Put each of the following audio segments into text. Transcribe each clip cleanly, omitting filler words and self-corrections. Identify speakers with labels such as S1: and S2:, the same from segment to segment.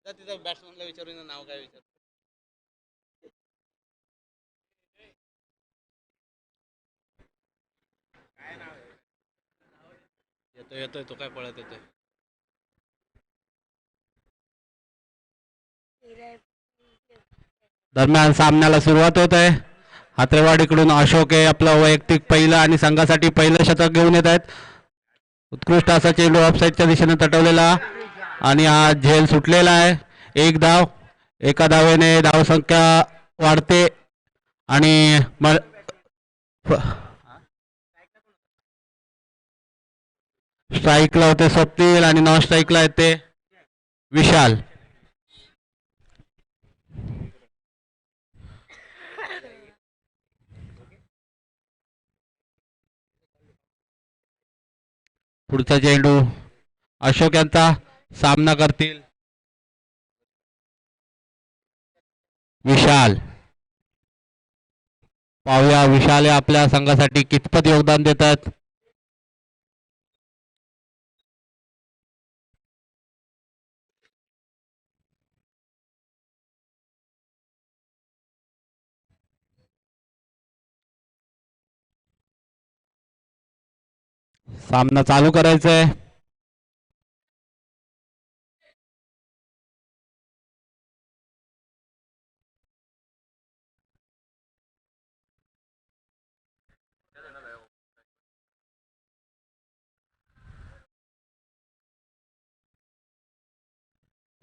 S1: तिथं बॅट्समॅनला विचारून नाव काय विचार. काय नाव आहे? येतोय येतोय, तो काय पळत येतोय.
S2: दरम्यान सामन्याला सुरुवात होत आहे. हातरेवाडीकडून अशोक हे आपलं वैयक्तिक पहिलं आणि संघासाठी पहिलं शतक घेऊन येत आहेत. उत्कृष्ट असा चेंडू ऑफसाईडच्या दिशेने तटवलेला आणि हा झेल सुटलेला आहे. एक धाव, एका धावेने धावसंख्या वाढते आणि स्ट्राईकला होते स्वप्नील आणि नॉन स्ट्राईकला येते विशाल. पुढचा चेंडू अशोक यांचा सामना करतील विशाल. पाहूया विशाल आपल्या संघासाठी कितपत योगदान देतात. सामना चालू करायचा आहे.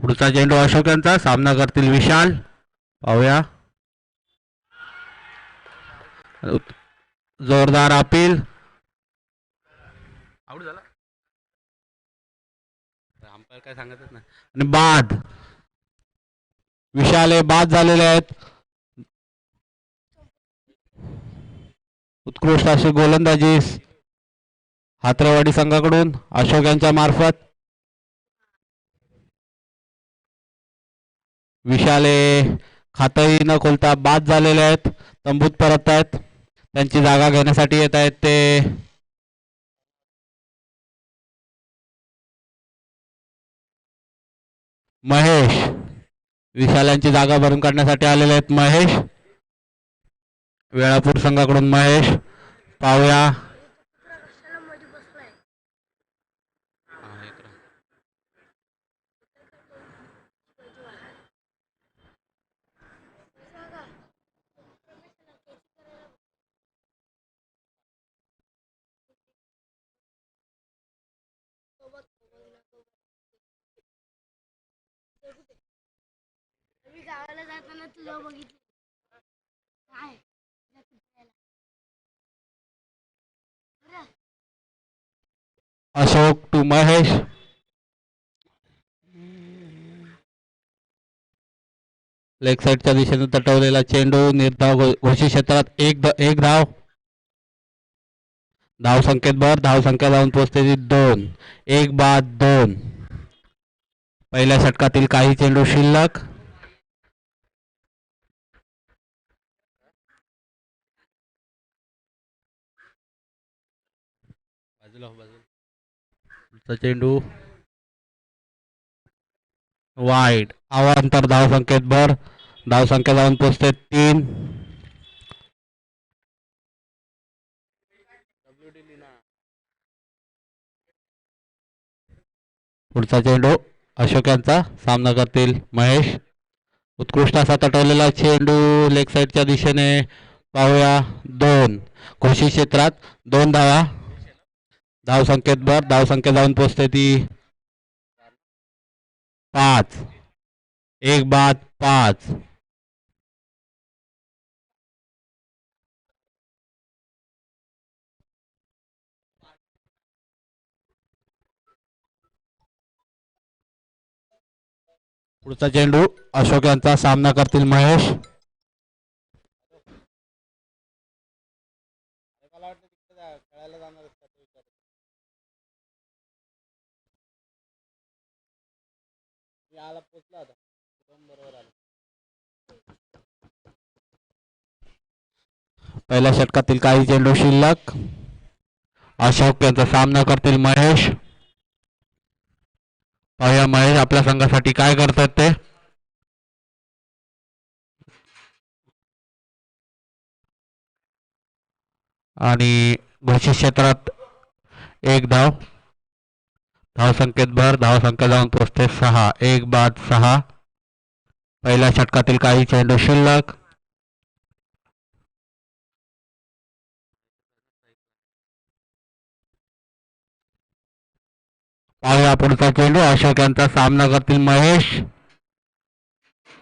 S2: पुढचा चेंडू अशोक यांचा सामना करतील विशाल. पाहूया जोरदार अपील.
S1: आउट झाला. अंपायर काय सांगतच नाही.
S2: आणि बाद. विशाल हे बाद झालेले आहेत. उत्कृष्ट अशी गोलंदाजी हातरेवाडी संघाकडून अशोक यांच्या मार्फत. विशाल हे खातही न खोलता बाद झालेले आहेत. तंबूत परत आहेत. त्यांची जागा घेण्यासाठी येत आहेत ते महेश. विशाल यांची जागा भरून काढण्यासाठी आलेले आहेत महेश. वेळापूर संघाकडून महेश. पाहूया
S3: गावाला जाताना तुला बघितलं काय
S2: अशोक टू महेश. लेग साईडच्या दिशेने तटवलेला चेंडू निर्धाव घोषित क्षेत्रात एक धाव. धाव संख्येत भर. धाव संख्या जाऊन पोहोचते 2. एक बाद 2. पहिल्या षटकातील काही चेंडू शिल्लक. चेंडू वाईड. अवांतर धाव संख्येत भर. धाव संख्या जाऊन पोहोचते 3. पुढचा चेंडू अशोक यांचा सामना करतील महेश. उत्कृष्ट असा तटवलेला चेंडू लेग साईडच्या दिशेने. पाहूया 2. घोषित क्षेत्रात 2 धावा. धाव संख्येत भर. धाव संख्या जाऊन पोहोचते ती 5. एक बाद 5. पुढचा चेंडू अशोक यांचा सामना करतील महेश. पहिल्या षटकातील काही चेंडू शिल्लक. अशोक यांचा सामना करतील महेश. पाहूया महेश आपल्या संघासाठी काय करतात ते. आणि घोषित क्षेत्रात एक धाव. धाव संख्येत भर. धाव संख्या जाऊन पोचते 6. एक बाद 6. पहिल्या षटकातील काही चेंडू शिल्लक. पाहूया पुढचा चेंडू. अशोक यांचा सामना करतील महेश.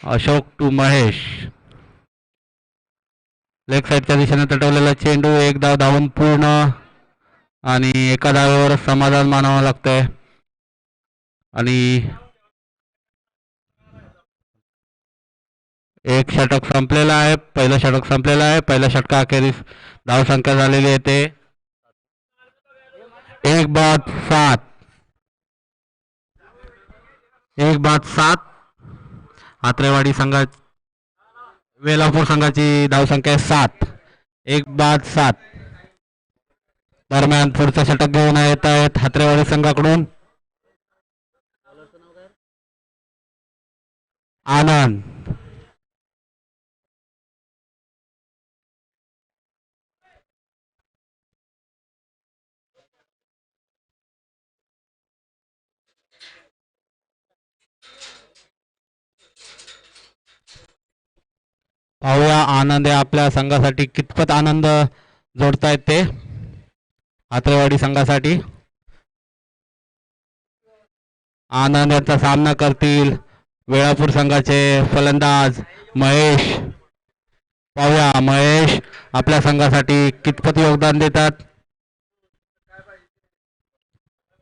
S2: अशोक टू महेश. लेग साईडच्या दिशेने तटवलेला चेंडू. एक धाव धावून पूर्ण आणि एका धावेवर समाधान मानावं लागतंय. आणि एक षटक संपलेला आहे. पहिलं षटक संपलेलं आहे. पहिल्या षटकाअखेरीस धाव संख्या झालेली आहे ते 1 बाद 7. 1 बाद 7. आत्रेवाडी संघा वेलापूर संघाची धावसंख्या आहे 7. 1 बाद 7. दरम्यान पुढचं षटक घेऊन येत आहेत हात्रेवाडी संघाकडून आनंद. पाहूया आनंद आपल्या संघासाठी कितपत आनंद जोडतायत ते. हात्रेवाडी संघासाठी आनंद यांचा सामना करतील वेळापूर संघाचे फलंदाज महेश. पाहूया महेश आपल्या संघासाठी कितपत योगदान देतात.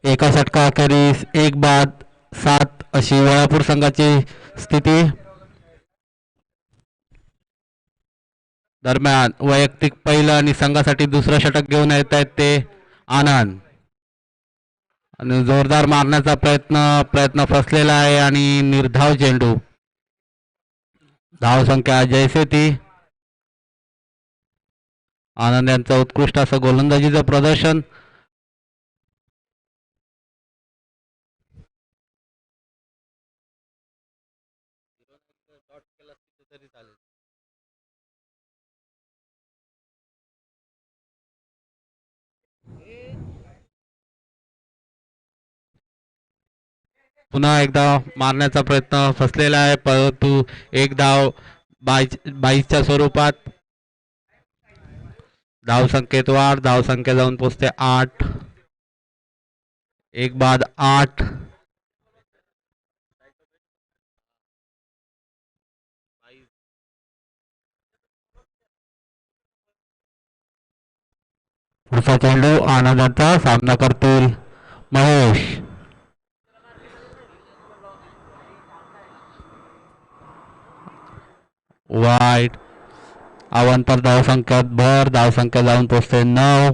S2: एका षटकाअखेरीस 1 बाद 7 अशी वेळापूर संघाची स्थिती. दरम्यान वैयक्तिक पहिलं आणि संघासाठी दुसरं षटक घेऊन येत आहेत ते आनंद. आणि जोरदार मारण्याचा प्रयत्न फसलेला आहे आणि निर्धाव चेंडू. धाव संख्या जैसे ती. आनंद यांचं उत्कृष्ट असं गोलंदाजीचं प्रदर्शन. पुन्हा एकदा मारण्याचा प्रयत्न फसलेला आहे परंतु एक धाव 22च्या स्वरूपात. धाव संख्येत वाढ. धाव संख्या जाऊन पोचते 8. 1 बाद 8. पुढचा चेंडू आनंदाचा सामना करतील महेश. वाईट. अवांतर धाव संख्यात भर. धाव संख्या जाऊन पोचते 9.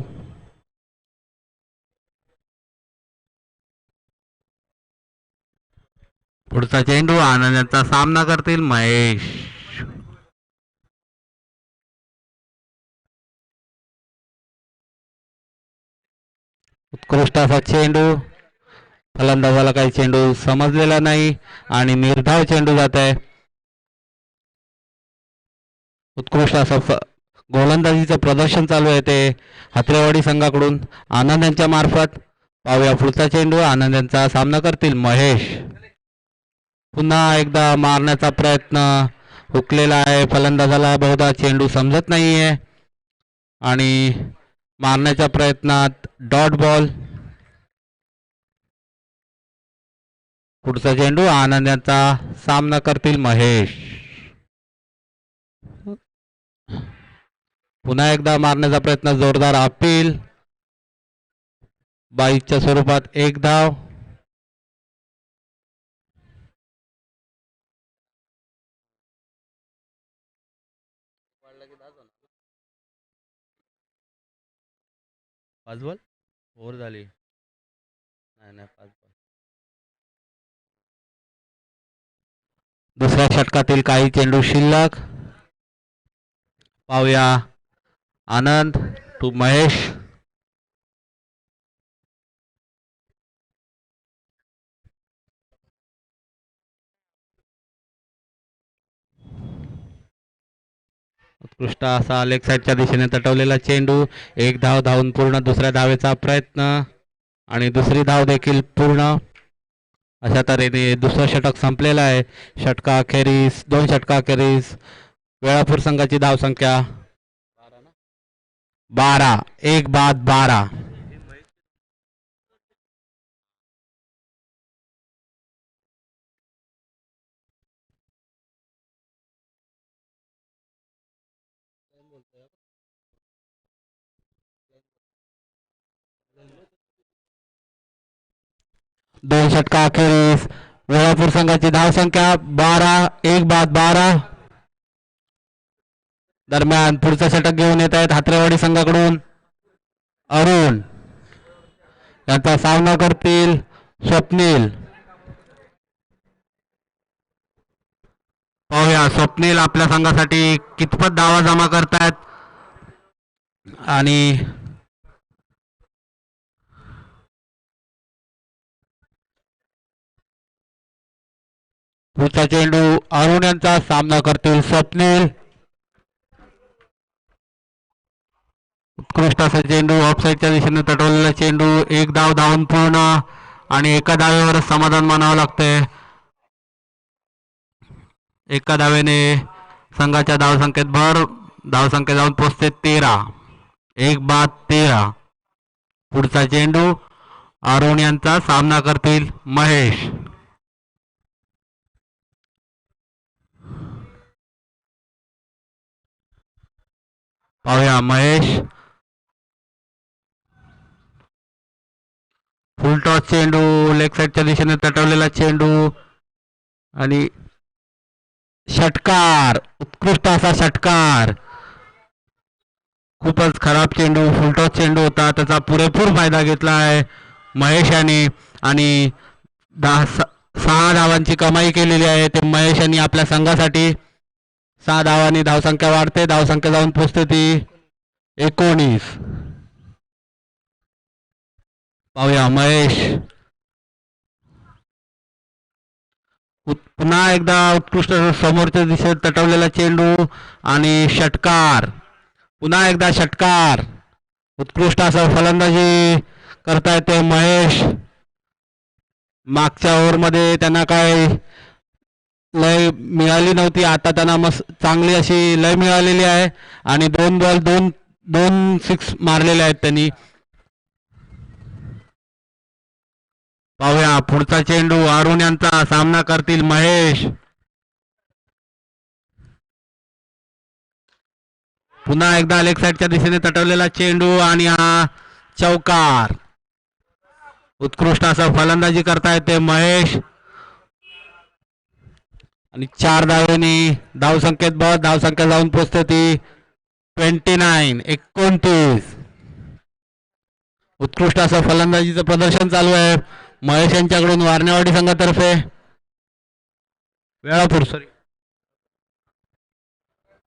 S2: पुढचा चेंडू आनंदाचा सामना करतील महेश. उत्कृष्ट असा चेंडू. फलंदाजाला काही चेंडू समजलेला नाही आणि निर्धाव चेंडू जात आहे. उत्कृष्ट असं गोलंदाजीचं प्रदर्शन चालू आहे ते हात्रेवाडी संघाकडून आनंद यांच्या मार्फत. पाहूया पुढचा चेंडू. आनंद यांचा सामना करतील महेश. पुन्हा एकदा मारण्याचा प्रयत्न हुकलेला आहे. फलंदाजाला बहुधा चेंडू समजत नाहीये आणि मारण्याच्या प्रयत्नात डॉट बॉल. पुढचा चेंडू आनंद यांचा सामना करतील महेश. पुन्हा एकदा मारण्याचा प्रयत्न. जोरदार अपील. 22च्या स्वरूपात 1 धाव.
S1: पाच बॉल ओव्हर झाली. नाही 5 बॉल.
S2: दुसऱ्या षटकातील काही चेंडू शिल्लक. पाहूया आनंद टू महेश. उत्कृष्ट असा लेग साईडच्या दिशेने तटवलेला चेंडू. एक धाव धावून पूर्ण. दुसऱ्या धावेचा प्रयत्न आणि दुसरी धाव देखील पूर्ण. अशा तऱ्हेने दुसरं षटक संपलेलं आहे. षटकाखेरीस 2 षटकाखेरीस वेळापूर संघाची धावसंख्या 12. 1 बाद 12. दोन षटका अखेरीस वेळापूर संघाची धावसंख्या 12. 1 बाद 12. दरम्यान पुढचं षटक घेऊन येत आहेत हात्रेवाडी संघाकडून अरुण. यांचा सामना करतील स्वप्नील. पाहूया स्वप्नील आपल्या संघासाठी कितपत धावा जमा करतायत. आणि पुढचा चेंडू अरुण यांचा सामना करतील स्वप्नील. उत्कृष्ट असा चेंडू ऑफसाईडच्या दिशेने तटवलेला चेंडू. एक धाव धावून पूर्ण आणि एका धावेवर समाधान मानावं लागतंय. एका धावेने संघाच्या धावसंख्येत भर. धावसंख्या जाऊन पोचते 13. 1 बाद 13. पुढचा चेंडू अरुण यांचा सामना करतील महेश. पाहूया महेश. फुल टॉस चेंडू लेग साईडच्या दिशेने तटवलेला चेंडू आणि षटकार. उत्कृष्ट असा षटकार. खूपच खराब चेंडू फुलटॉस चेंडू होता. त्याचा पुरेपूर फायदा घेतला आहे महेश यांनी आणि 6 धावांची कमाई केलेली आहे ते महेश यांनी आपल्या संघासाठी. 6 धावांनी धावसंख्या वाढते. धावसंख्या जाऊन पोचते ती 19. पाहूया महेश. पुन्हा एकदा उत्कृष्ट समोरच्या दिशेत तटवलेला चेंडू आणि षटकार. पुन्हा एकदा षटकार. उत्कृष्ट असं फलंदाजी करता येते महेश. मागच्या ओव्हरमध्ये त्यांना काय लय मिळाली नव्हती. आता त्यांना मस्त चांगली अशी लय मिळालेली आहे आणि 2 बॉल 2 सिक्स मारलेले आहेत त्यांनी. पाहूया पुढचा चेंडू अरुण यांचा सामना करतील महेश. पुन्हा एकदा लेग साईडच्या दिशेने तटवलेला चेंडू आणि हा चौकार. उत्कृष्ट असं फलंदाजी करता येते महेश आणि 4 धावेनी धावसंख्येत बस. धावसंख्या जाऊन पोचते ती 29. 29. उत्कृष्ट असं फलंदाजीचं प्रदर्शन चालू आहे महेश यांच्याकडून वारणेवाडी संघातर्फे.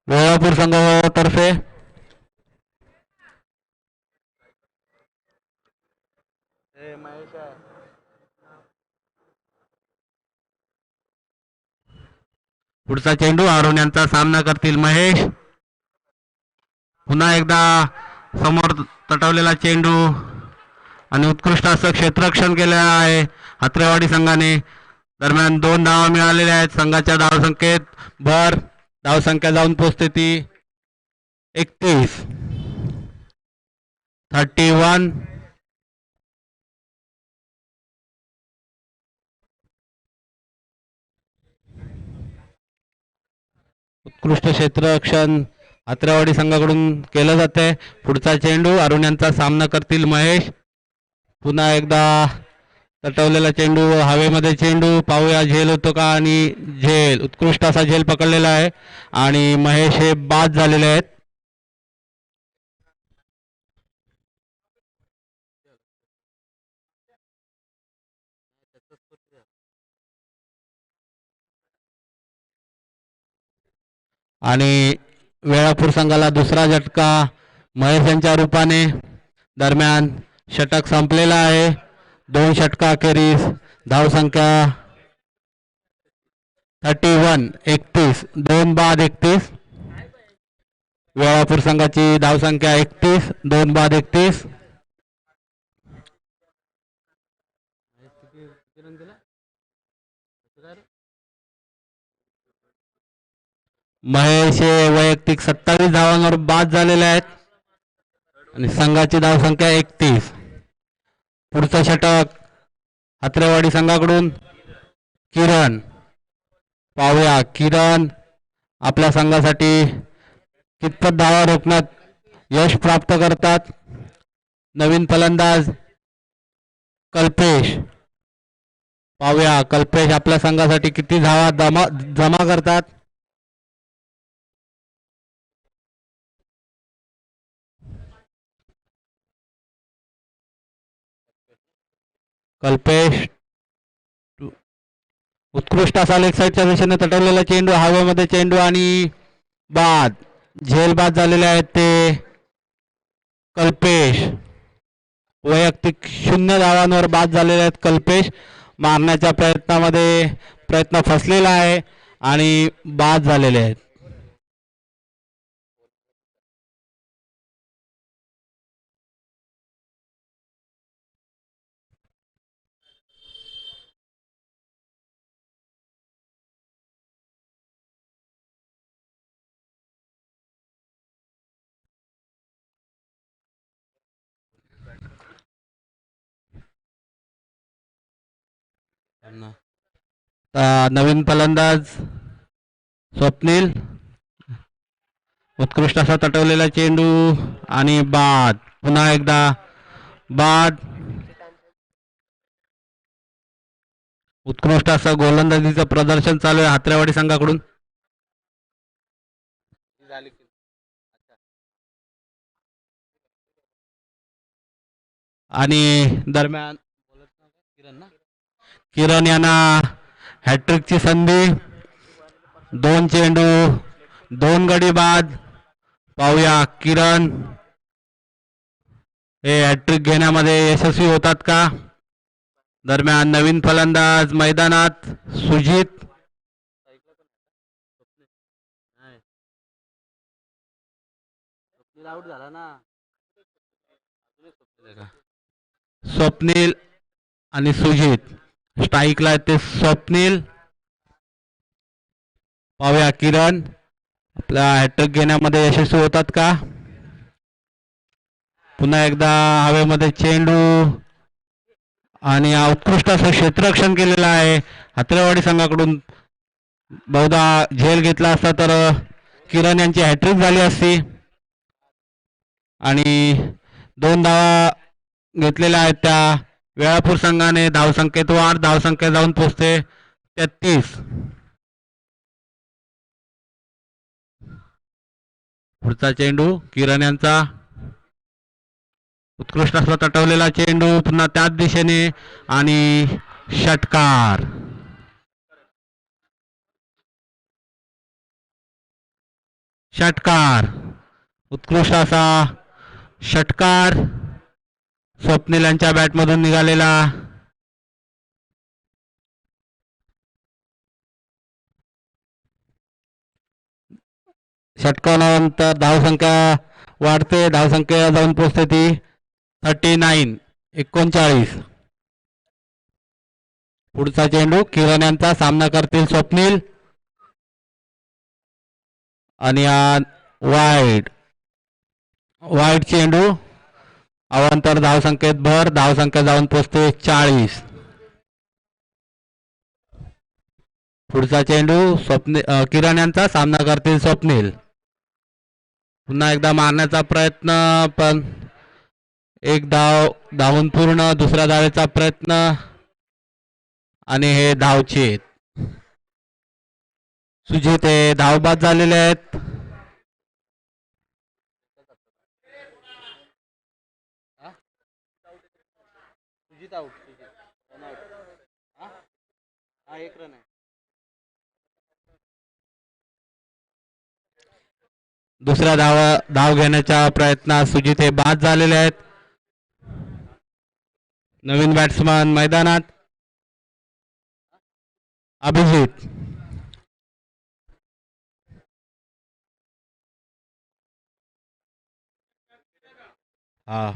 S2: वेळापूर संघातर्फे पुढचा चेंडू अरुण यांचा सामना करतील महेश. पुन्हा एकदा समोर तटवलेला चेंडू आणि उत्कृष्ट असं क्षेत्ररक्षण केलेलं आहे हात्रेवाडी संघाने. दरम्यान 2 धावा मिळालेल्या आहेत. संघाच्या धावसंख्येत भर. धावसंख्या जाऊन पोचते ती 31. 31. उत्कृष्ट क्षेत्ररक्षण हात्रेवाडी संघाकडून केलं जाते. पुढचा चेंडू अरुण यांचा सामना करतील महेश. पुन्हा एकदा तटवलेला चेंडू हवेमध्ये चेंडू. पाहूया झेल होतो का आणि झेल. उत्कृष्ट असा झेल पकडलेला आहे आणि महेश हे बाद झालेले आहेत. आणि वेळापूर संघाला दुसरा झटका महेश यांच्या रूपाने. दरम्यान षटक संपलेला आहे. 2 षटका अखेरीस धावसंख्या 31. 31. 2 बाद 31. वेळापूर संघाची धावसंख्या 31, 2 बाद 31. महेश हे वैयक्तिक 27 धावांवर बाद झालेले आहेत आणि संघाची धावसंख्या 31. पुढचं षटक हातरेवाडी संघाकडून किरण. पाहूया किरण आपल्या संघासाठी कितपत धावा रोखण्यात यश प्राप्त करतात. नवीन फलंदाज कल्पेश. पाहूया कल्पेश आपल्या संघासाठी किती धावा जमा करतात. कल्पेश उत्कृष्ट असा लेग साईडच्या दिशेने तटवलेला चेंडू, हवेमध्ये चेंडू आणि बाद. झेल बाद झालेले आहेत ते कल्पेश. वैयक्तिक 0 धावांवर बाद झालेले आहेत कल्पेश. मारण्याच्या प्रयत्नामध्ये प्रयत्न फसलेला आहे आणि बाद झालेले आहेत. नवीन फलंदाज स्वप्नील. उत्कृष्ट असा तटवलेला चेंडू आणि बाद. पुन्हा एकदा बाद. उत्कृष्ट असं गोलंदाजीचं प्रदर्शन चालू आहे हातरेवाडी संघाकडून. आणि दरम्यान किरण यांना हॅट्रिकची संधी. 2 चेंडू 2 गडी बाद. पाहूया किरण हे हॅट्रिक घेण्यामध्ये यशस्वी होतात का. दरम्यान नवीन फलंदाज मैदानात सुजित. स्वप्नील आणि सुजित स्ट्राईकला ते स्वप्नील. पाहूया किरण आपल्या हॅट्रिक घेण्यामध्ये यशस्वी होतात का. पुन्हा एकदा हवेमध्ये चेंडू आणि उत्कृष्ट असं क्षेत्ररक्षण केलेलं आहे हातरेवाडी संघाकडून. बहुधा झेल घेतला असता तर किरण यांची हॅट्रिक झाली असती. आणि 2 धावा घेतलेल्या आहेत त्या वेळापूर संघाने. धावसंख्येत वाढ, धावसंख्या जाऊन पोहोचते 33. पुढचा चेंडू किरण यांचा. उत्कृष्ट असा तटवलेला चेंडू पुन्हा त्याच दिशेने आणि षटकार. षटकार उत्कृष्ट असा षटकार स्वप्नील यांच्या बॅटमधून निघालेला. षटकानंतर धावसंख्या वाढते, धावसंख्या जाऊन पोहोचते ती 39. पुढचा चेंडू किरण यांचा. सामना करतील स्वप्नील आणि वाईड चेंडू. अवांतर धावसंख्येत भर, धावसंख्या जाऊन पोहोचते 40. पुढचा चेंडू किरण यांचा. सामना करतील स्वप्नील. पुन्हा एकदा मारण्याचा प्रयत्न पण एक धावून पूर्ण. दुसऱ्या धावेचा प्रयत्न आणि हे धावचेत. सुजित हे धावबाद झालेले आहेत. दुसऱ्या धाव घेण्याच्या प्रयत्नात सुजित हे बाद झालेले आहेत. नवीन बॅट्समन मैदानात अभिजित. हा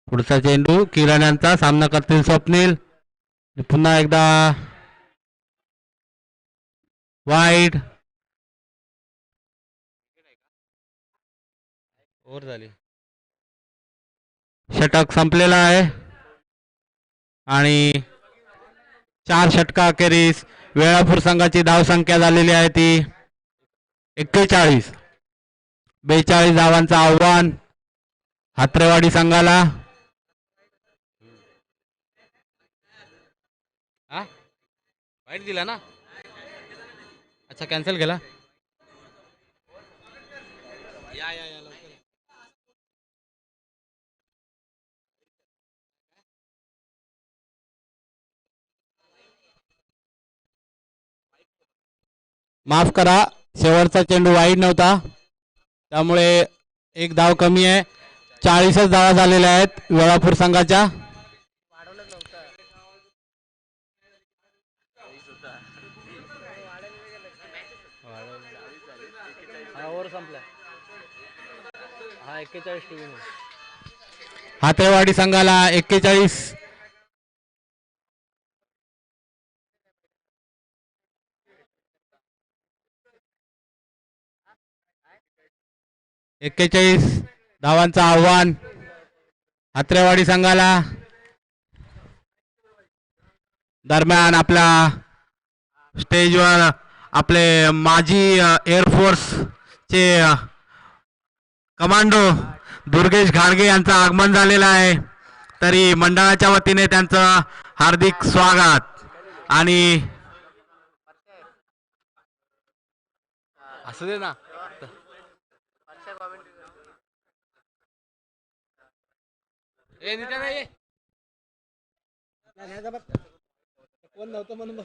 S2: पुढचा चेंडू किरण यांचा सामना करतील स्वप्नील. पुन्हा एकदा वाईड.
S1: ओव्हर झाली.
S2: षटक संपलेला आहे आणि 4 षटका अखेरीस वेळापूर संघाची धावसंख्या झालेली आहे ती 41. 42 धावांचं आव्हान हात्रेवाडी संघाला.
S1: हा वाईट दिला ना. अच्छा कॅन्सल केला. या या या लवकर.
S2: माफ करा शेवटचा चेंडू वाईड नव्हता त्यामुळे एक धाव कमी आहे. 40च धावा झालेल्या आहेत वेळापूर संघाच्या.
S1: हा ओव्हर संपला. हा 41 टीव्ही.
S2: हातेवाडी संघाला 41. धावांचं आव्हान हात्रेवाडी संघाला. दरम्यान आपल्या स्टेजवर आपले माजी एअरफोर्सचे कमांडो दुर्गेश घाडगे यांचं आगमन झालेलं आहे. तरी मंडळाच्या वतीने त्यांचं हार्दिक स्वागत. आणि
S1: असू दे ना. ए नित्या नाही कोण नव्हतं म्हणून बघ.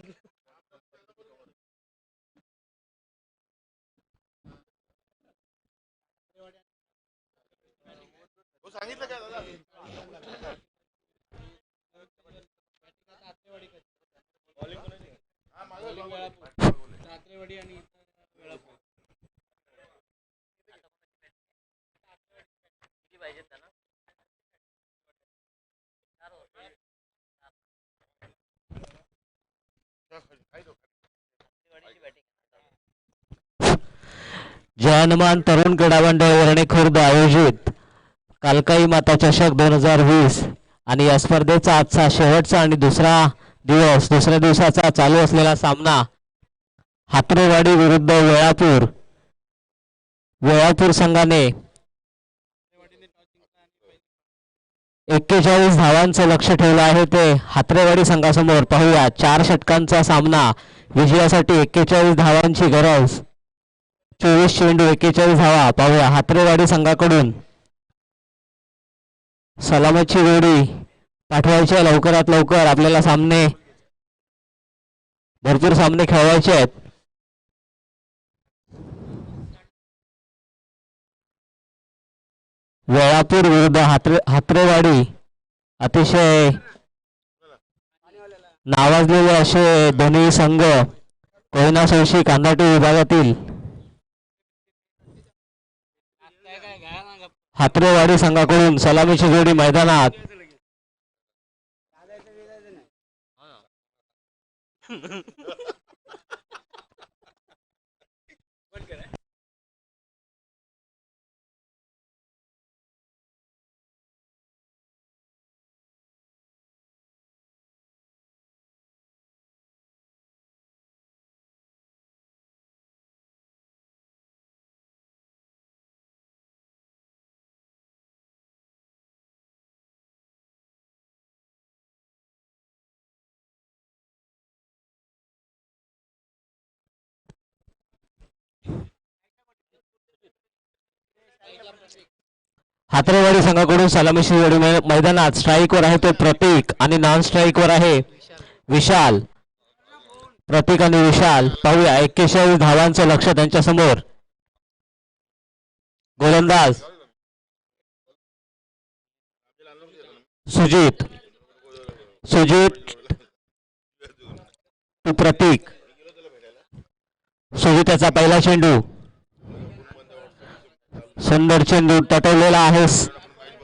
S1: सांगितलं काय दादा. सात्रेवाडी आणि वेळापूर किती पाहिजेत त्यांना.
S4: जय हनुमान तरुण क्रीडा मंडळ वर्णे खुर्द आयोजित कालकाई माता चषक 2020 आणि या स्पर्धेचा आजचा शेवटचा आणि दुसऱ्या दिवसाचा चालू असलेला सामना हात्रेवाडी विरुद्ध वेळापूर संघाने 41 धावांचं लक्ष ठेवलं आहे ते हात्रेवाडी संघासमोर. पाहूया 4 षटकांचा सामना. विजयासाठी 41 धावांची गरज. 24 चेंडू 41 धावा. पाहूया हात्रेवाडी संघाकडून सलामतची जोडी पाठवायची लवकरात लवकर. आपल्याला भरपूर सामने खेळवायचे आहेत. वेळापूर विरुद्ध हात्रेवाडी अतिशय नावाजलेले असे दोन्ही संघ कोयना सोशी कांदाटी विभागातील. हात्रेवाडी संघाकडून सलामीची जोडी मैदानात. हात्रेवाडी संघाकडून सलामीची जोडी मैदानात. स्ट्राईकवर आहे तो प्रतीक आणि नॉन स्ट्राईकवर आहे विशाल. प्रतीक आणि विशाल. पाहूया 41 धावांचं लक्ष त्यांच्या समोर. गोलंदाज सुजित टू प्रतीक. सुजित याचा पहिला चेंडू सुंदर चेंडू तटवलेला आहे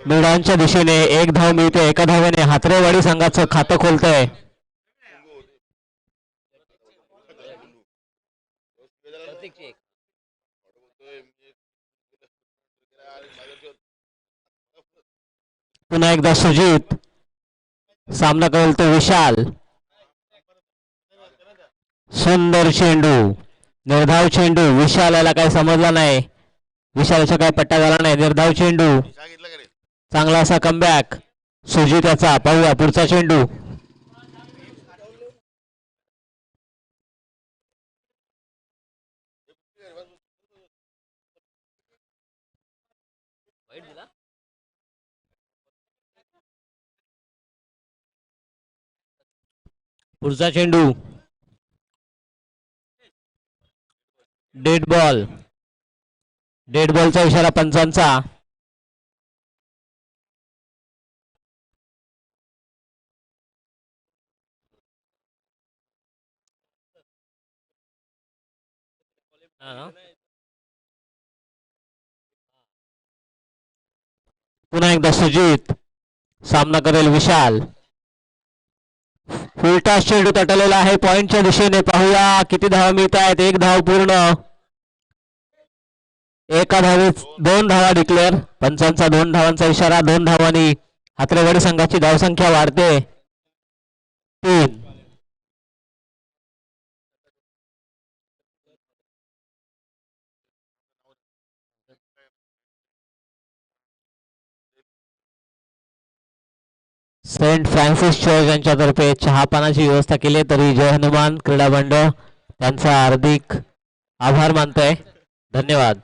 S4: मिडांच्या दिशेने. एक धाव मिळते. एका धावेने हातरेवाडी संघाचं खातं खोलतंय. पुन्हा एकदा सुजित. सामना करेल तो विशाल. सुंदर चेंडू. निर्धाव चेंडू. विशाल याला काही समजला नाही. विशालचा काही पट्टा झाला नाही. निर्धाव चेंडू. चांगला असा कमबॅक सुजित याचा. पाहूया पुढचा चेंडू. पुढचा चेंडू. Dead ball. डेड बॉलचा इशारा पंचांचा. पुन्हा एकदा सुजित. सामना करेल विशाल. उलटा चेंडू तटलेला आहे पॉइंटच्या दिशेने. पाहूया किती धावा मिळत आहेत. एक धाव पूर्ण. एका धावेत 2 धावा डिक्लेअर. पंचांचा 2 धावांचा इशारा. 2 धावांनी हातरेवाडी संघाची धावसंख्या वाढते 3. सेंट फ्रान्सिस चर्च यांच्यातर्फे चहापानाची व्यवस्था केली. तरी जय हनुमान क्रीडा मंडळ त्यांचा हार्दिक आभार मानतोय. धन्यवाद.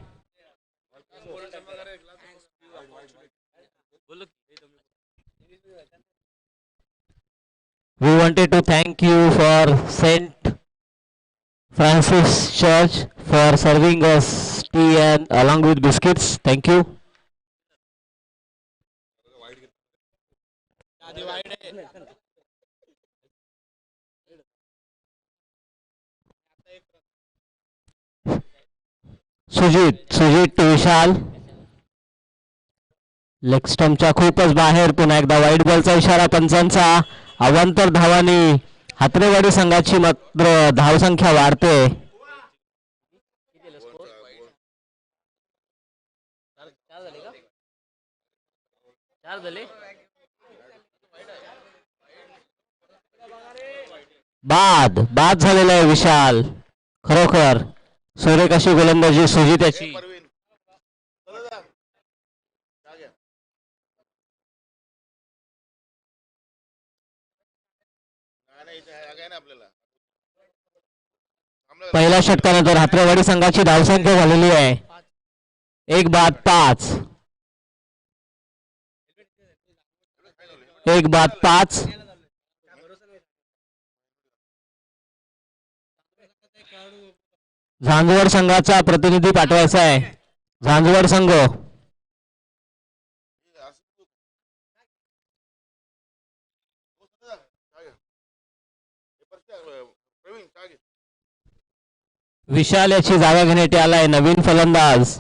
S4: We wanted to thank you for Saint Francis Church for serving us tea and along with biscuits. Thank you. Sujit to Vishal. Leg स्टंपच्या खूपच बाहेर. पुन्हा एकदा वाईट बॉलचा इशारा पंचांचा. अवांतर धावांनी हातरेवाडी संघाची मात्र धावसंख्या वाढते. बाद झालेला आहे विशाल. खरोखर सुरेख अशी गोलंदाजी सुजित याची. पहिल्या षटकानंतर हातरेवाडी संघाची धावसंख्या झालेली आहे 1-5. 1-5. झांजवड संघाचा प्रतिनिधी पाठवायचा आहे. झांजवड संघ. विशाल याची जागा घेण्यात आलाय नवीन फलंदाज.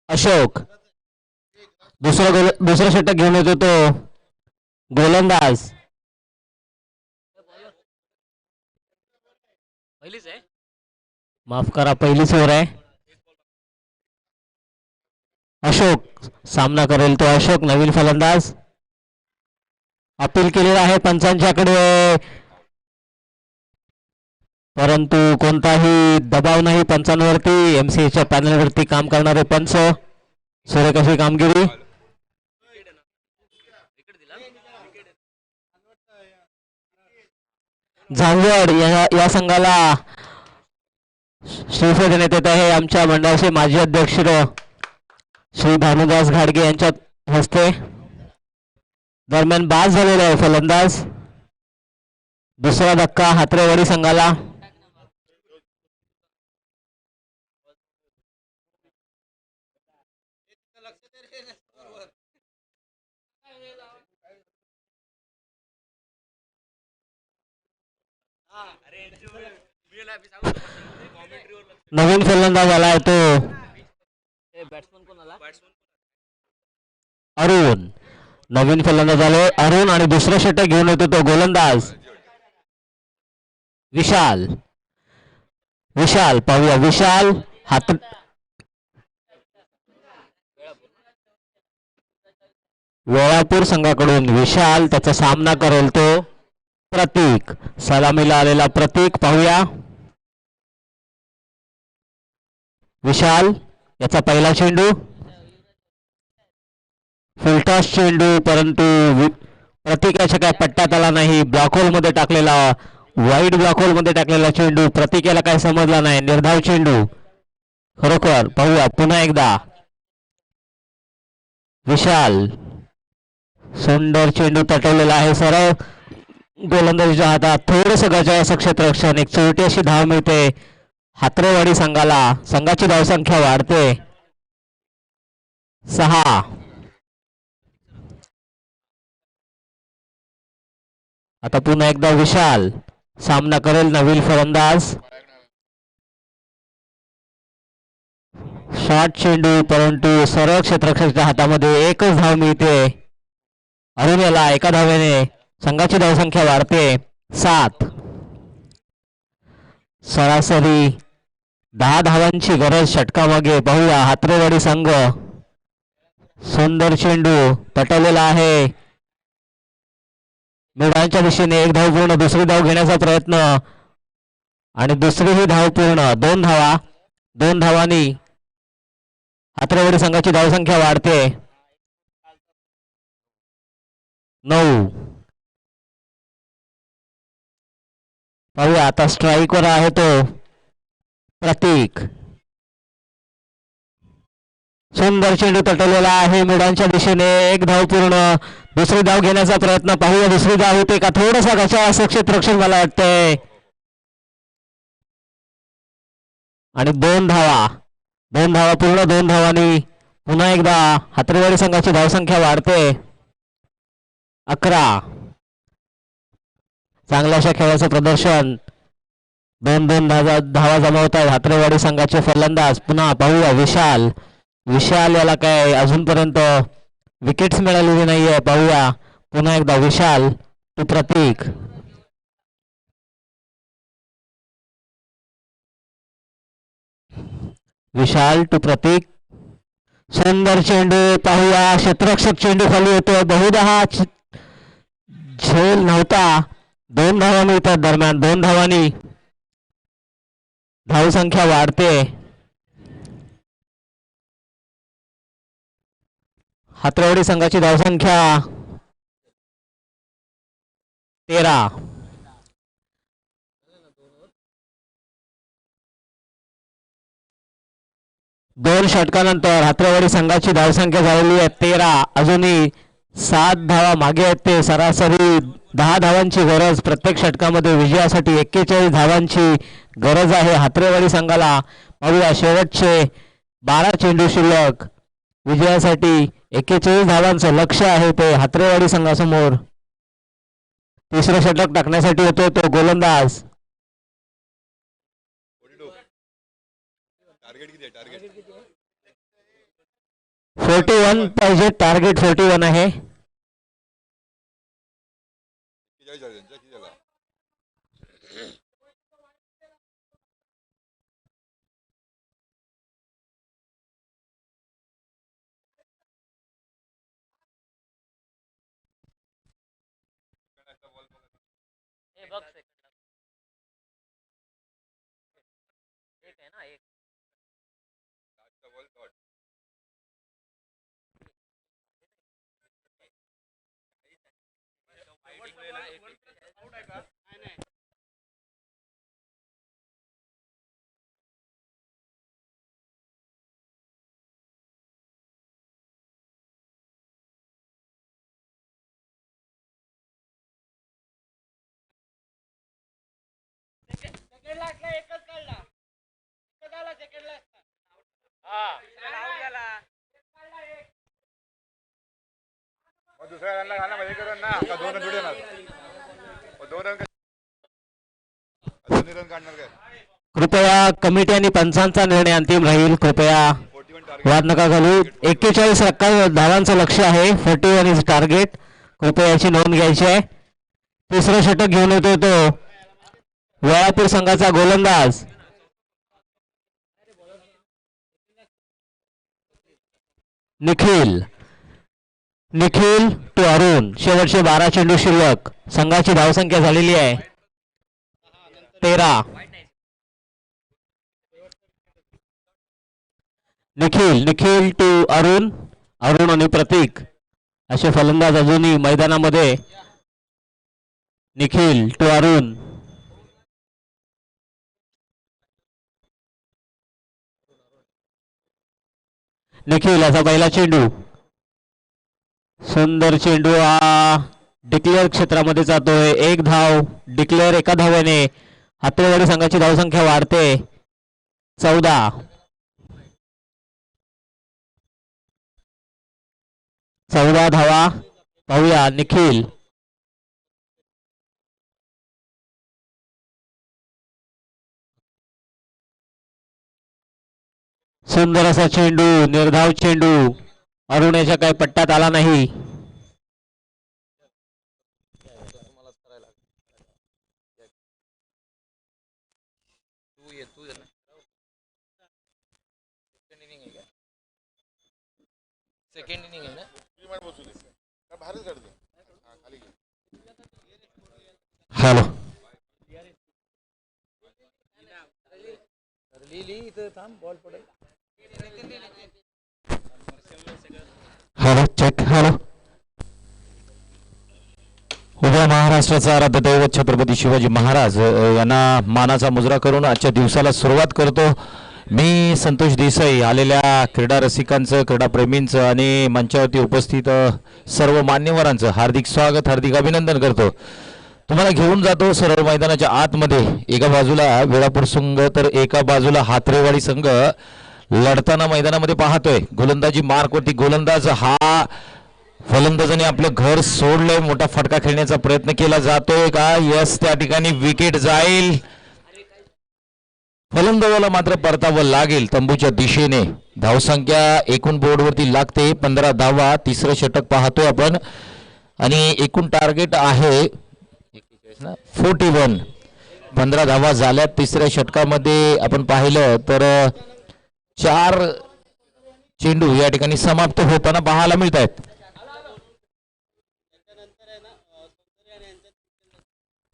S4: अशोक. दुसरं षटक घेऊन येतो तो गोलंदाज. माफ करा पहिलीच ओव्हर आहे. अशोक सामना करेल तो अशोक नवीन फलंदाज. अपील केलेलं आहे पंचांच्याकडे परंतु कोणताही दबाव नाही पंचांवरती. एमसीएच्या पॅनलवरती काम करणारे पंच. सुरेख अशी कामगिरी. झांजवड या संघाला श्रीफळ देण्यात येत आहे आमच्या मंडळाचे माजी अध्यक्ष श्री भानुदास घाडगे यांच्या हस्ते. दरम्यान बाद झालेला आहे फलंदाज. दुसरा धक्का हातरेवाडी संघाला. नवीन फलंदाज आलाय तो अरुण. नवीन फलंदाज आले अरुण आणि दुसरं षटक घेऊन येतो तो गोलंदाज विशाल. विशाल पाहूया विशाल हात वेळापूर संघाकडून विशाल त्याचा सामना करेल तो प्रतीक. सलामीला आलेला प्रतीक पाहूया. विशाल याचा पहिला चेंडू फुलटॉस चेंडू परंतु प्रतीकाच्या काय पट्ट्यात आला नाही. ब्लॉक होल मध्ये टाकलेला वाईट ब्लॉक होल मध्ये टाकलेला चेंडू प्रतीकाला काय समजला नाही. निर्धाव चेंडू खरोखर पाहूया पुन्हा एकदा. विशाल सुंदर चेंडू तटवलेला आहे सरळ गोलंदाजीच्या हातात. थोडस गजाचं क्षेत्ररक्षण एक चोरटी अशी धाव मिळते हातरेवाडी संघाला. संघाची धावसंख्या वाढते 6. आता पुन्हा एकदा विशाल सामना करेल नवीन फलंदाज. शॉर्ट चेंडू परंतु सरळ क्षेत्ररक्षकाच्या हातामध्ये एकच धाव मिळते. अरुण याला एका धावेने संघाची धावसंख्या वाढते 7. सरासरी 10 धावांची गरज षटकामागे. पाहूया हातरेवाडी संघ. सुंदर चेंडू तटवलेला आहे मेडांच्या दिशेने. एक धाव पूर्ण. दुसरी धाव घेण्याचा प्रयत्न आणि दुसरी ही धाव पूर्ण. 2 धावा. 2 धावांनी हातरेवाडी संघाची धावसंख्या वाढते 9. पाहूया आता स्ट्राईकवर आहे तो प्रतीक. सुंदर चेंडू तटवलेला आहे मेडांच्या दिशेने. एक धाव पूर्ण. दुसरी धाव घेण्याचा प्रयत्न. पाहूया दुसरी धाव होते का. थोडासा घाचा असं क्षेत्ररक्षण मला वाटतंय आणि 2 धावा. 2 धावा पूर्ण. 2 धावांनी पुन्हा एकदा हातरेवाडी संघाची धावसंख्या वाढते 11. चांगल्या अशा खेळाचं प्रदर्शन. 2 धावा जमावत आहेत हातरेवाडी संघाचे फलंदाज. पुन्हा पाहूया विशाल. विशाल याला काय अजूनपर्यंत विकेट्स मिळालेली नाहीये. पाहूया पुन्हा एकदा विशाल टू प्रतीक. विशाल टू प्रतीक. सुंदर चेंडू. पाहूया क्षेत्ररक्षक चेंडू खाली होतो. बहुधा हा झेल नव्हता. 2 धावा मिळतात दरम्यान. 2 धावांनी धावसंख्या वाढते. हातरेवाडी संघाची धावसंख्या 13. दोन षटकानंतर हातरेवाडी संघाची धावसंख्या झालेली आहे 13. अजूनही 7 धावा मागे आहेत ते. सरासरी 10 धावांची गरज प्रत्येक षटकामध्ये विजयासाठी. 41 धावांची गरज आहे हातरेवाडी संघाला. पाहूया शेवटचे 12 चेंडू शिल्लक. विजयासाठी 41 धावांचं लक्ष्य आहे ते हातरेवाडी संघासमोर. तिसरं षटक टाकण्यासाठी होतो तो गोलंदाज 41 पाहिजे. टार्गेट 41 आहे.
S5: दुसऱ्या रनला घालना म्हणजे करून ना 2 रन जोडे ना 2 रन
S4: कृपया कमिटी आणि पंचांचा निर्णय अंतिम राहील. कृपया वाद नका घालू. 41 धावांचं लक्ष आहे. 41 इज टार्गेट. कृपया याची नोंद घ्यायची आहे. तिसरं षटक घेऊन येतो तो वेळापूर संघाचा गोलंदाज निखिल. निखिल टू अरुण. शेवटचे 12 चेंडू शिल्लक. संघाची धावसंख्या झालेली आहे 13. निखिल टू अरुण. अरुण आणि प्रतीक असे फलंदाज अजूनही मैदानामध्ये. निखिल टू अरुण. निखिल याचा पहिला चेंडू. सुंदर चेंडू हा डिक्लेअर क्षेत्रामध्ये जातोय. 1 धाव डिक्लेअर. एका धाव्याने हातेवाडी संघाची धावसंख्या वाढते 14. धावा. पाहूया निखिल. सुंदर असा चेंडू. निर्धाव चेंडू. अरुण याच्या काही पट्ट्यात आला नाही.
S1: सेकंड इनिंग आहे ना.
S4: हॅलो. Hello check. हॅलो. उद्या महाराष्ट्राचा आराध्य दैवत छत्रपती शिवाजी महाराज यांना मानाचा मुजरा करून आजच्या दिवसाला सुरुवात करतो. मी संतोष देसाई आलेल्या क्रीडा रसिकांचं, क्रीडाप्रेमींचं आणि मंचावरती उपस्थित सर्व मान्यवरांचं हार्दिक स्वागत, हार्दिक अभिनंदन करतो. तुम्हाला घेऊन जातो सरळ मैदानाच्या आतमध्ये. एका बाजूला वेळापूर संघ तर एका बाजूला हातरेवाडी संघ लढताना मैदानामध्ये पाहतोय. गोलंदाजी मार्कवरती गोलंदाज हा फलंदाजाने आपलं घर सोडलंय. मोठा फटका खेळण्याचा प्रयत्न केला जातोय का? यस, त्या ठिकाणी विकेट जाईल. फलंदाजाला मात्र परतावं लागेल तंबूच्या दिशेने. धावसंख्या एकूण बोर्डवरती लागते 15 धावा. तिसरं षटक पाहतोय आपण आणि एकूण टार्गेट आहे 41. 15 धावा झाल्यात. तिसऱ्या षटकामध्ये आपण पाहिलं तर 4 चेंडू या ठिकाणी समाप्त होताना पाहायला मिळत आहेत.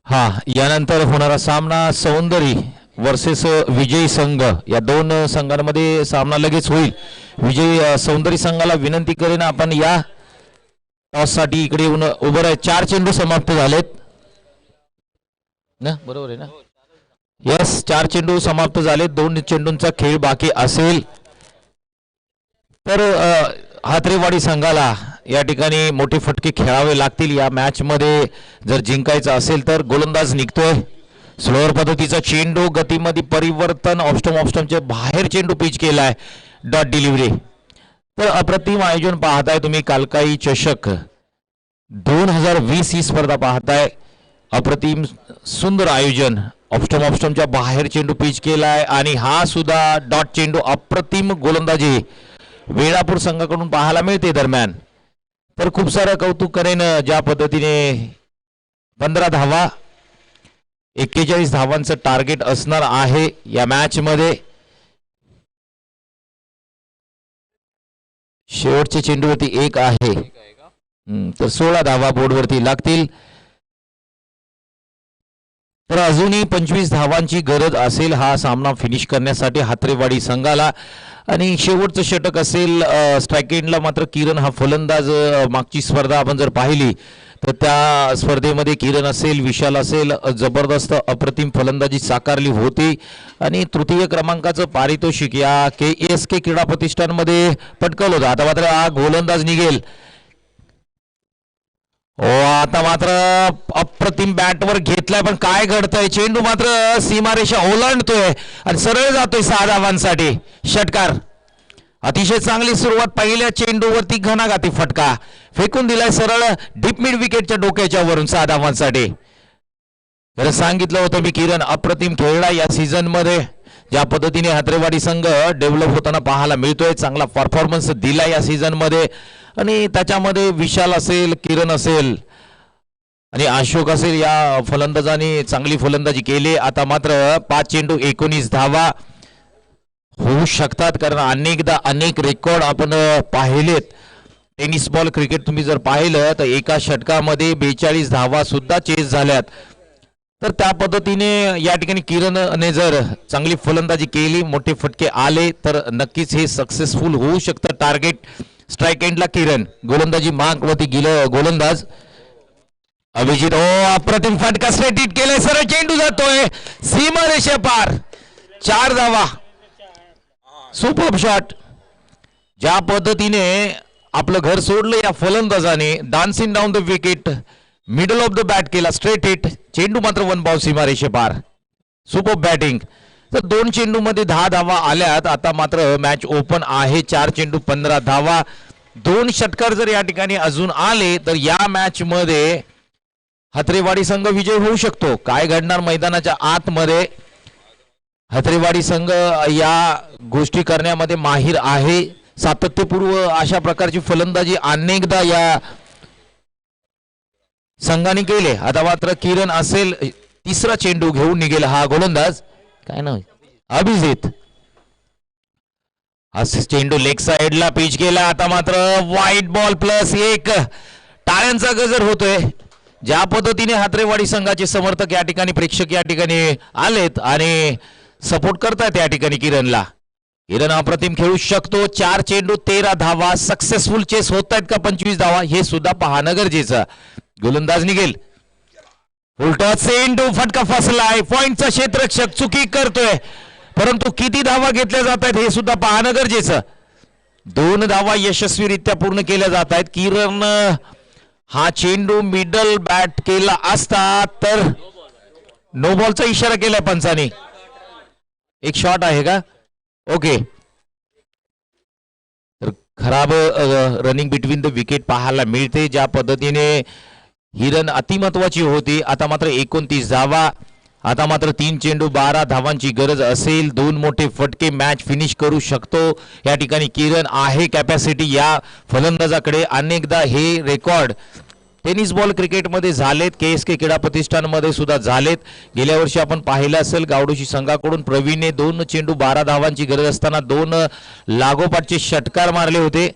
S4: हा, यानंतर होणारा सामना सौंदर्य वर्सेस विजयी संघ, या दोन संघांमध्ये सामना लगेच होईल. विजयी सौंदर्य संघाला विनंती करेन आपण या टॉस साठी इकडे येऊन उभं राहा. 4 चेंडू समाप्त झालेत ना, बरोबर आहे ना? यस, 4 चेंडू समाप्त झालेत. 2 चेंडूंचा खेळ बाकी असेल तर हातरेवाडी संघाला या ठिकाणी मोठे फटके खेळावे लागतील या मॅच मध्ये जर जिंकायचं असेल तर. गोलंदाज निघतोय. स्लोअर पद्धतीचा चेंडू, गतीमध्ये परिवर्तन, ऑफस्टमच्या बाहेर चेंडू पिच केलाय. Dot delivery. तर अप्रतिम आयोजन पाहताय तुम्ही. कालकाई चषक 2020 ही स्पर्धा पाहताय. अप्रतिम सुंदर आयोजन. ऑफस्टमच्या बाहेर चेंडू पिच केलाय आणि हा सुद्धा डॉट चेंडू. अप्रतिम गोलंदाजी वेळापूर संघाकडून पाहायला मिळते दरम्यान. तर खूप सारं कौतुक करेन ज्या पद्धतीने 15 धावा, 41 धावांचं टार्गेट असणार आहे या मॅच मध्ये. शेवटचे चेंडूवरती 1 आहे तर 16 धावा बोर्डवरती लागतील. तर अजूनही 25 धावांची गरज असेल हा सामना फिनिश करण्यासाठी हातरेवाडी संघाला. आणि शेवटचं षटक असेल स्ट्राईक एंडला मात्र किरण हा फलंदाज. मागची स्पर्धा आपण जर पाहिली तर त्या स्पर्धेमध्ये किरण असेल, विशाल असेल, जबरदस्त अप्रतिम फलंदाजी साकारली होती आणि तृतीय क्रमांकाचं पारितोषिक या KSK क्रीडा प्रतिष्ठानमध्ये पटकवलं होतं. आता मात्र हा गोलंदाज निघेल. आता मात्र अप्रतिम बॅटवर घेतलाय पण काय घडतंय? चेंडू मात्र सीमारेषा ओलांडतोय आणि सरळ जातोय 6 धावांसाठी. षटकार. अतिशय चांगली सुरुवात. पहिल्या चेंडूवरती घणाघाती फटका फेकून दिलाय सरळ डीप मिड विकेटच्या डोक्याच्या वरून 6 धावांसाठी.
S5: खरं सांगितलं होतं मी, किरण अप्रतिम खेळला या सीझन मध्ये. ज्या पद्धतीने हात्रेवाडी संघ डेव्हलप होताना पाहायला मिळतोय, चांगला परफॉर्मन्स दिला या सीझन मध्ये. आणि त्याच्यामध्ये विशाल असेल, किरण असेल आणि अशोक असेल, या फलंदाजांनी चांगली फलंदाजी केली. आता मात्र 5 चेंडू 19 धावा होऊ शकतात, कारण अनेकदा अनेक रेकॉर्ड आपण पाहिलेत. टेनिस बॉल क्रिकेट तुम्ही जर पाहिलं तर एका षटकामध्ये 42 धावा सुद्धा चेस झाल्यात. तर त्या पद्धतीने या ठिकाणी किरणने जर चांगली फलंदाजी केली, मोठे फटके आले तर नक्कीच हे सक्सेसफुल होऊ शकतं. टार्गेट स्ट्राईक एंडला किरण, गोलंदाजी मागवरती गेलं गोलंदाज अभिजित. अप्रतिम फटका स्ट्रेट हिट केलंय, सरळ चेंडू जातोय सीमारेषे पार. 4 धावा, सुपर शॉट. ज्या पद्धतीने आपलं घर सोडलं या फलंदाजाने, dancing down the wicket, middle off the bat केला, स्ट्रेट हिट. चेंडू मात्र 1 बाउंस सीमारेषे पार. Super batting. तर 2 चेंडू मध्ये 10 धावा आल्यात. आता मात्र मॅच ओपन आहे. 4 चेंडू 15 धावा. 2 षटकार जर या ठिकाणी अजून आले तर या मॅच मध्ये हात्रेवाडी संघ विजय होऊ शकतो. काय घडणार मैदानाच्या आतमध्ये, हात्रेवाडी संघ या गोष्टी करण्यामध्ये माहिर आहे. सातत्यपूर्व अशा प्रकारची फलंदाजी अनेकदा या संघाने केले. आता मात्र किरण असेल, तिसरा चेंडू घेऊन निघेल हा गोलंदाज, काय नाव अभिजित. हा चेंडू लेग साइडला पिच केला. आता मात्र व्हाईट बॉल +1. टाळ्यांचा गजर होतोय. ज्या पद्धतीने हात्रेवाडी संघाचे समर्थक या ठिकाणी, प्रेक्षक या ठिकाणी आलेत आणि सपोर्ट करतायत या ठिकाणी किरणला. किरण अप्रतिम खेळू शकतो. 4 चेंडू 13 धावा. सक्सेसफुल चेस होत आहेत का 25 धावा, हे सुद्धा पाहणं गरजेचं. गोलंदाज निघेल, उलटॉस चेंडू, फटका फसलाय. पॉइंटचा क्षेत्ररक्षक चुकी करतोय, परंतु किती धावा घेतल्या जात आहेत हे सुद्धा पाहणं गरजेचं. 2 धावा यशस्वीरित्या पूर्ण केल्या जात आहेत. किरण हा चेंडू मिडल बॅट केला असता तर नो बॉलचा इशारा केलाय पंचाने. एक शॉट आहे का? ओके. तर खराब रनिंग बिटवीन द विकेट पाहायला मिळते. ज्या पद्धतीने हिरण अतिमहत्वाची होती. आता मात्र 29 धावा. आता मात्र 3 चेंडू 12 धावांची गरज असेल. 2 मोठे फटके मॅच फिनिश करू शकतो. या ठिकाणी किरण आहे कॅपॅसिटी या फलंदाजाकडे. अनेकदा हे रेकॉर्ड टेनिस बॉल क्रिकेटमध्ये झालेत, KSK क्रीडा प्रतिष्ठानमध्ये सुद्धा झालेत. गेल्या वर्षी आपण पाहिलं असेल गावडोशी संघाकडून प्रवीणने 2 चेंडू 12 धावांची गरज असताना 2 लागोपाठचे षटकार मारले होते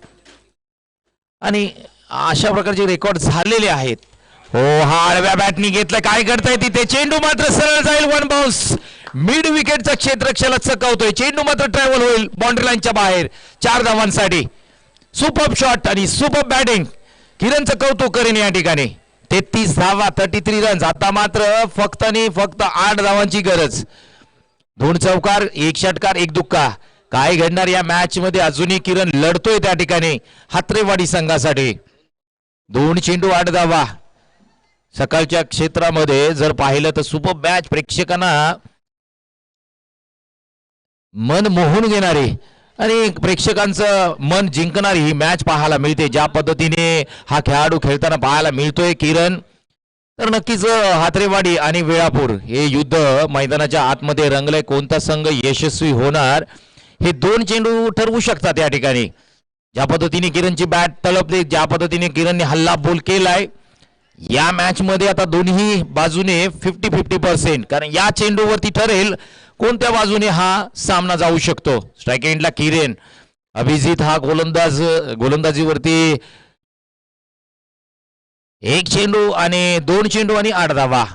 S5: आणि अशा प्रकारचे रेकॉर्ड झालेले आहेत. हो, हा आडव्या बॅटनी घेतलं, काय करताय तिथे. चेंडू मात्र सरळ जाईल, 1 बाउन्स. मिड विकेटचा क्षेत्ररक्षकाला चकवतोय. चेंडू मात्र ट्रॅव्हल होईल बाउंड्री लाईनच्या बाहेर 4 धावांसाठी. सुपर शॉट आणि सुपर बॅटिंग. किरणचं कौतुक करेन या ठिकाणी. 33 धावा, 33 रन्स. आता मात्र फक्त आणि फक्त 8 धावांची गरज. 2 चौकार, 1 षटकार, 1 दुक्का. काय घडणार या मॅच मध्ये? अजूनही किरण लढतोय त्या ठिकाणी हात्रेवाडी संघासाठी. 2 चेंडू 8 धावा. सकाळच्या क्षेत्रामध्ये जर पाहिलं तर सुपर मॅच, प्रेक्षकांना मन मोहून घेणारे आणि प्रेक्षकांचं मन जिंकणारी ही मॅच पाहायला मिळते. ज्या पद्धतीने हा खेळाडू खेळताना पाहायला मिळतोय किरण, तर नक्कीच हात्रेवाडी आणि वेळापूर हे युद्ध मैदानाच्या आतमध्ये रंगलंय. कोणता संघ यशस्वी होणार हे 2 चेंडू ठरवू शकतात या ठिकाणी. ज्या पद्धतीने किरणची बॅट तळपली, ज्या पद्धतीने किरणने हल्ला बोल केलाय या मॅच मध्ये, आता दोन्ही बाजूने 50-50%, कारण या चेंडूवरती ठरेल कोणत्या बाजूने हा सामना जाऊ शकतो. स्ट्राईक एंडला किरण. अभिजित हा गोलंदाजीवरती 1 चेंडू आणि 2 चेंडू आणि 8 धावा.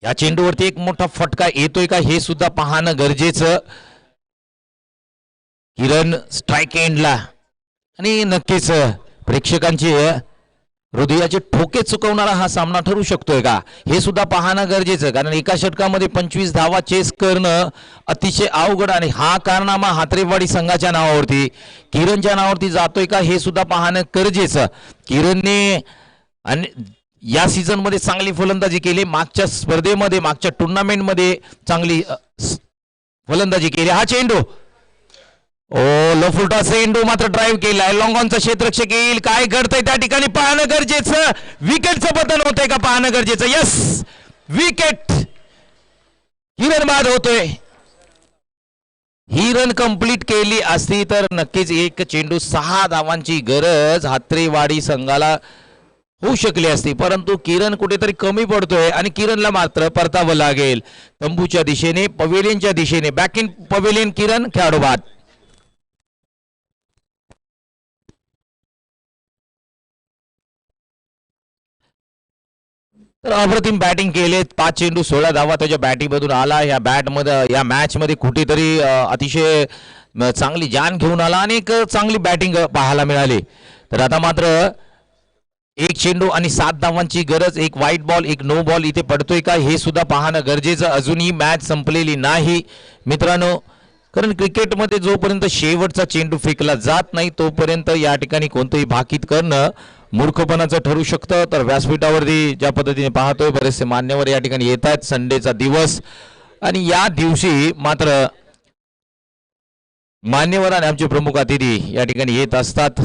S5: या चेंडूवरती एक मोठा फटका येतोय का हे सुद्धा पाहणं गरजेचं. किरण स्ट्राईक एंडला आणि नक्कीच प्रेक्षकांची हृदयाचे ठोके चुकवणारा हा सामना ठरू शकतोय का हे सुद्धा पाहणं गरजेचं, कारण एका षटकामध्ये 25 धावा चेस करणं अतिशय अवघड. आणि हा कारनामा हात्रेवाडी संघाच्या नावावरती, किरणच्या नावावरती जातोय का हे सुद्धा पाहणं गरजेचं. किरणने या सीझन मध्ये चांगली फलंदाजी केली. मागच्या स्पर्धेमध्ये, मागच्या टुर्नामेंटमध्ये चांगली फलंदाजी केली. हा चेंडू फुलटा चेंडू मात्र ड्राईव्ह केलाय. लॉंग ऑनचा क्षेत्ररक्षक येईल, काय घडतंय त्या ठिकाणी पाहणं गरजेचं. विकेटचं बदल होतंय का पाहणं गरजेचं. Yes, wicket. ही रन बाद होतोय. ही रन कंप्लीट केली असती तर नक्कीच एक चेंडू 6 धावांची गरज हात्रेवाडी संघाला होऊ शकली असती, परंतु किरण कुठेतरी कमी पडतोय आणि किरणला मात्र परतावं लागेल. तंबूच्या दिशेने, पवेलियनच्या दिशेने. Back in pavilion. किरण खेळाडू बाद. तर अप्रतिम बॅटिंग केले. 5 चेंडू 16 धावा त्याच्या बॅटिंगमधून आला. या मॅच मध्ये कुठेतरी अतिशय चांगली जान घेऊन आला आणि एक चांगली बॅटिंग पाहायला मिळाली. तर आता मात्र 1 चेंडू आणि 7 धावांची गरज. एक व्हाईट बॉल, एक नो बॉल इथे पडतोय का हे सुद्धा पाहणं गरजेचं. अजूनही मॅच संपलेली नाही मित्रांनो, कारण क्रिकेटमध्ये जोपर्यंत शेवटचा चेंडू फेकला जात नाही तोपर्यंत या ठिकाणी कोणतंही भाकीत करणं मूर्खपणाचं ठरू शकतं. तर व्यासपीठावरती ज्या पद्धतीने पाहतोय बरेचसे मान्यवर या ठिकाणी येत आहेत. संडेचा दिवस आणि या दिवशी मात्र मान्यवर आणि आमचे प्रमुख अतिथी या ठिकाणी येत असतात.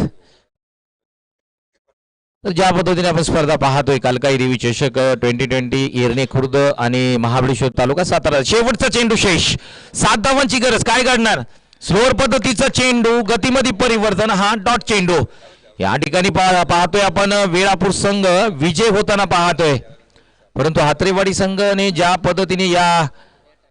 S5: तर ज्या पद्धतीने आपण स्पर्धा पाहतोय कालकाई देवी चषक 2020 इरणे खुर्द आणि महाबळेश्वर तालुका सातारा. शेवटचा चेंडू शेष. 7 धावांची गरज. काय घडणार? स्लोअर पद्धतीचा चेंडू, गतीमध्ये परिवर्तन, हा डॉट चेंडू. या ठिकाणी पाहतोय आपण वेळापूर संघ विजय होताना पाहतोय, परंतु हात्रेवाडी संघाने ज्या पद्धतीने या